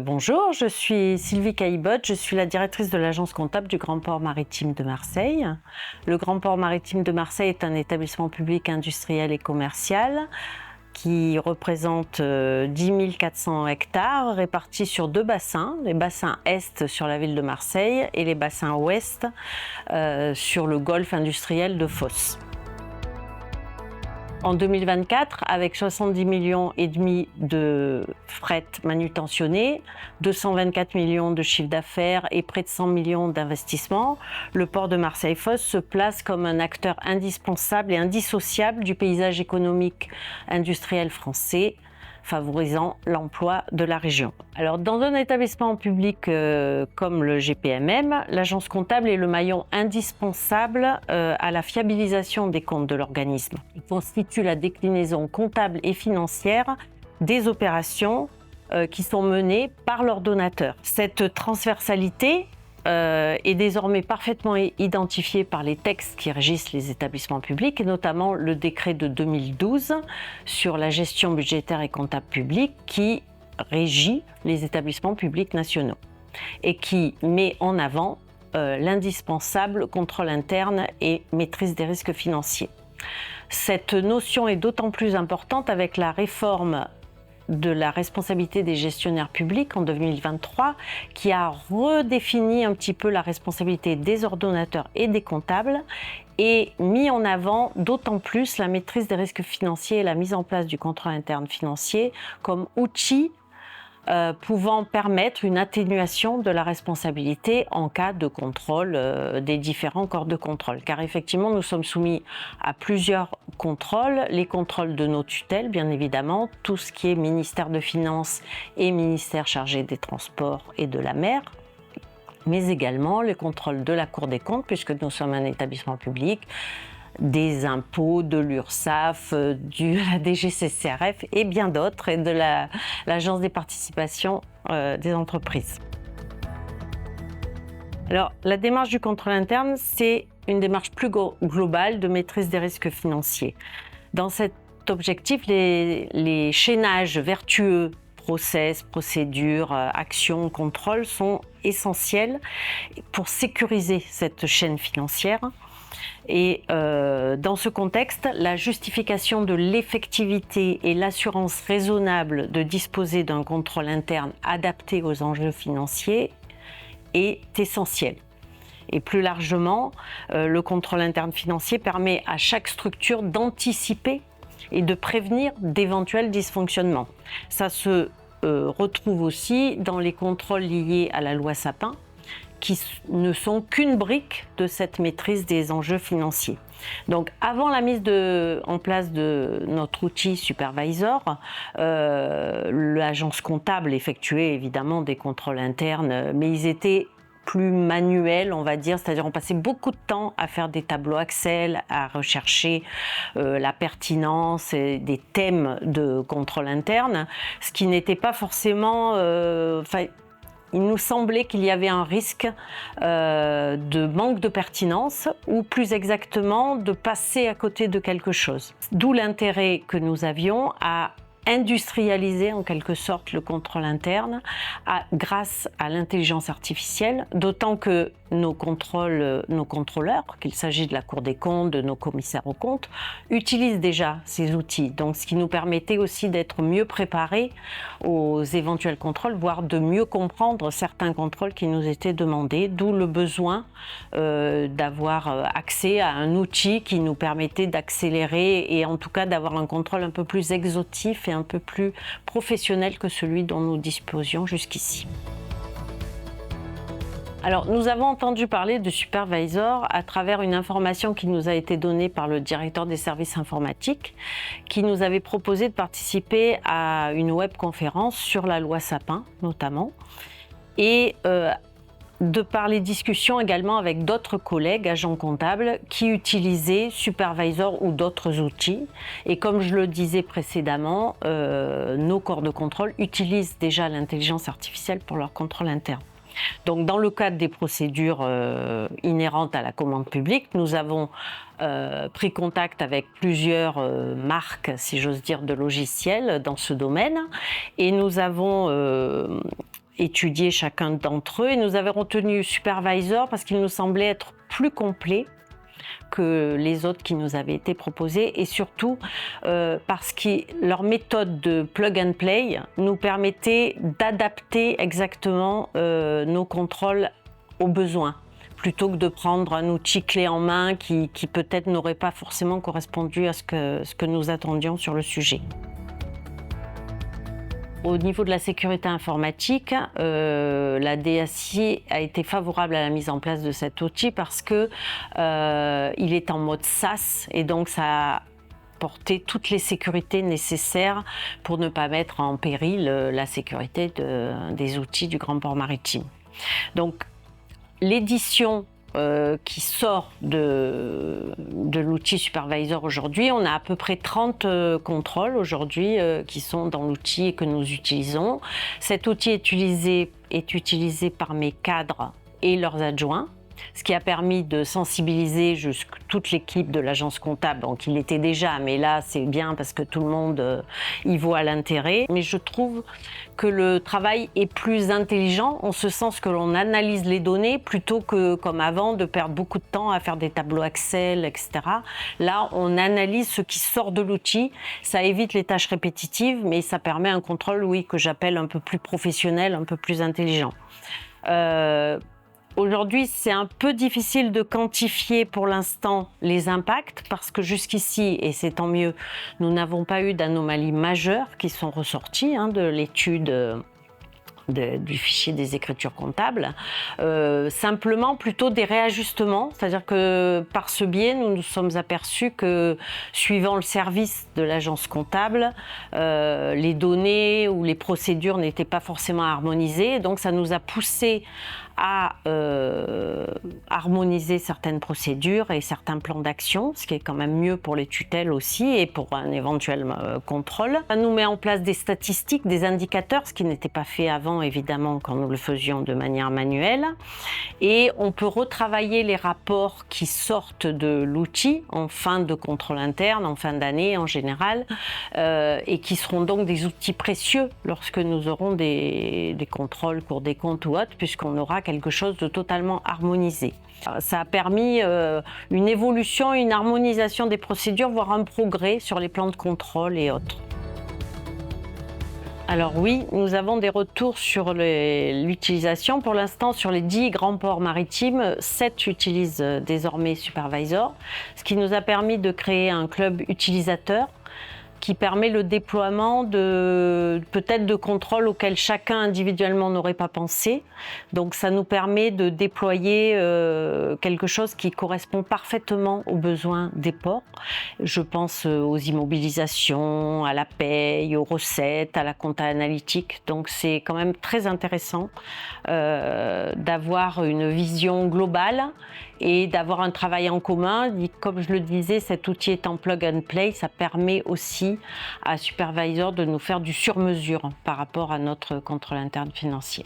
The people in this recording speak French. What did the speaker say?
Bonjour, je suis Sylvie Caillebotte, je suis la directrice de l'agence comptable du Grand Port Maritime de Marseille. Le Grand Port Maritime de Marseille est un établissement public industriel et commercial qui représente 10 400 hectares répartis sur deux bassins, les bassins est sur la ville de Marseille et les bassins ouest sur le golfe industriel de Fos. En 2024, avec 70 millions et demi de fret manutentionné, 224 millions de chiffre d'affaires et près de 100 millions d'investissements, le port de Marseille-Fos se place comme un acteur indispensable et indissociable du paysage économique industriel français, favorisant l'emploi de la région. Alors, dans un établissement public comme le GPMM, l'agence comptable est le maillon indispensable à la fiabilisation des comptes de l'organisme. Il constitue la déclinaison comptable et financière des opérations qui sont menées par l'ordonnateur. Cette transversalité est désormais parfaitement identifié par les textes qui régissent les établissements publics, et notamment le décret de 2012 sur la gestion budgétaire et comptable publique qui régit les établissements publics nationaux et qui met en avant l'indispensable contrôle interne et maîtrise des risques financiers. Cette notion est d'autant plus importante avec la réforme de la responsabilité des gestionnaires publics en 2023, qui a redéfini un petit peu la responsabilité des ordonnateurs et des comptables et mis en avant d'autant plus la maîtrise des risques financiers et la mise en place du contrôle interne financier comme outil pouvant permettre une atténuation de la responsabilité en cas de contrôle des différents corps de contrôle. Car effectivement, nous sommes soumis à plusieurs contrôles, les contrôles de nos tutelles, bien évidemment, tout ce qui est ministère de Finances et ministère chargé des Transports et de la mer, mais également les contrôles de la Cour des comptes, puisque nous sommes un établissement public, des impôts, de l'URSSAF, de la DGCCRF et bien d'autres, et de l'Agence des participations des entreprises. Alors, la démarche du contrôle interne, c'est une démarche plus globale de maîtrise des risques financiers. Dans cet objectif, les chaînages vertueux, process, procédures, actions, contrôles sont essentiels pour sécuriser cette chaîne financière. Et dans ce contexte, la justification de l'effectivité et l'assurance raisonnable de disposer d'un contrôle interne adapté aux enjeux financiers est essentielle. Et plus largement, le contrôle interne financier permet à chaque structure d'anticiper et de prévenir d'éventuels dysfonctionnements. Ça se retrouve aussi dans les contrôles liés à la loi Sapin, qui ne sont qu'une brique de cette maîtrise des enjeux financiers. Donc, avant la mise en place de notre outil Supervisor, l'agence comptable effectuait évidemment des contrôles internes, mais ils étaient plus manuels, on va dire, c'est-à-dire on passait beaucoup de temps à faire des tableaux Excel, à rechercher la pertinence et des thèmes de contrôle interne, ce qui n'était pas forcément... il nous semblait qu'il y avait un risque de manque de pertinence ou plus exactement de passer à côté de quelque chose. D'où l'intérêt que nous avions à industrialiser en quelque sorte le contrôle interne grâce à l'intelligence artificielle, d'autant que nos contrôleurs, qu'il s'agisse de la Cour des comptes, de nos commissaires aux comptes, utilisent déjà ces outils. Donc, ce qui nous permettait aussi d'être mieux préparés aux éventuels contrôles, voire de mieux comprendre certains contrôles qui nous étaient demandés, d'où le besoin d'avoir accès à un outil qui nous permettait d'accélérer et en tout cas d'avoir un contrôle un peu plus exhaustif et un peu plus professionnel que celui dont nous disposions jusqu'ici. Alors, nous avons entendu parler de Supervisor à travers une information qui nous a été donnée par le directeur des services informatiques, qui nous avait proposé de participer à une webconférence sur la loi Sapin, notamment, et de par les discussions également avec d'autres collègues agents comptables qui utilisaient Supervisor ou d'autres outils. Et comme je le disais précédemment, nos corps de contrôle utilisent déjà l'intelligence artificielle pour leur contrôle interne. Donc, dans le cadre des procédures inhérentes à la commande publique, nous avons pris contact avec plusieurs marques, si j'ose dire, de logiciels dans ce domaine, et nous avons étudié chacun d'entre eux et nous avons retenu Supervisor parce qu'il nous semblait être plus complet que les autres qui nous avaient été proposés et surtout parce que leur méthode de plug and play nous permettait d'adapter exactement nos contrôles aux besoins plutôt que de prendre un outil clé en main qui peut-être n'aurait pas forcément correspondu à ce que nous attendions sur le sujet. Au niveau de la sécurité informatique, la DSI a été favorable à la mise en place de cet outil parce que il est en mode SaaS et donc ça a apporté toutes les sécurités nécessaires pour ne pas mettre en péril la sécurité des outils du Grand Port Maritime. Donc l'édition qui sort de l'outil Supervisor aujourd'hui. On a à peu près 30 contrôles aujourd'hui qui sont dans l'outil et que nous utilisons. Cet outil est utilisé par mes cadres et leurs adjoints, ce qui a permis de sensibiliser toute l'équipe de l'agence comptable. Donc il était déjà, mais là c'est bien parce que tout le monde y voit l'intérêt. Mais je trouve que le travail est plus intelligent en ce sens que l'on analyse les données plutôt que comme avant de perdre beaucoup de temps à faire des tableaux Excel, etc. Là on analyse ce qui sort de l'outil, ça évite les tâches répétitives mais ça permet un contrôle, oui, que j'appelle un peu plus professionnel, un peu plus intelligent. Aujourd'hui, c'est un peu difficile de quantifier pour l'instant les impacts parce que jusqu'ici, et c'est tant mieux, nous n'avons pas eu d'anomalies majeures qui sont ressorties de l'étude du fichier des écritures comptables, simplement plutôt des réajustements, c'est-à-dire que par ce biais, nous nous sommes aperçus que suivant le service de l'agence comptable, les données ou les procédures n'étaient pas forcément harmonisées, donc ça nous a poussé à harmoniser certaines procédures et certains plans d'action, ce qui est quand même mieux pour les tutelles aussi et pour un éventuel contrôle. Ça nous met en place des statistiques, des indicateurs, ce qui n'était pas fait avant évidemment quand nous le faisions de manière manuelle. Et on peut retravailler les rapports qui sortent de l'outil en fin de contrôle interne, en fin d'année en général, et qui seront donc des outils précieux lorsque nous aurons des contrôles, Cour des comptes ou autres, puisqu'on aura quelque chose de totalement harmonisé. Ça a permis une évolution, une harmonisation des procédures, voire un progrès sur les plans de contrôle et autres. Alors oui, nous avons des retours sur l'utilisation. Pour l'instant, sur les 10 grands ports maritimes, 7 utilisent désormais Supervisor, ce qui nous a permis de créer un club utilisateur qui permet le déploiement peut-être de contrôles auxquels chacun individuellement n'aurait pas pensé. Donc ça nous permet de déployer quelque chose qui correspond parfaitement aux besoins des ports. Je pense aux immobilisations, à la paye, aux recettes, à la compta analytique. Donc c'est quand même très intéressant d'avoir une vision globale et d'avoir un travail en commun. Comme je le disais, cet outil étant plug and play, ça permet aussi à Supervisor de nous faire du sur-mesure par rapport à notre contrôle interne financier.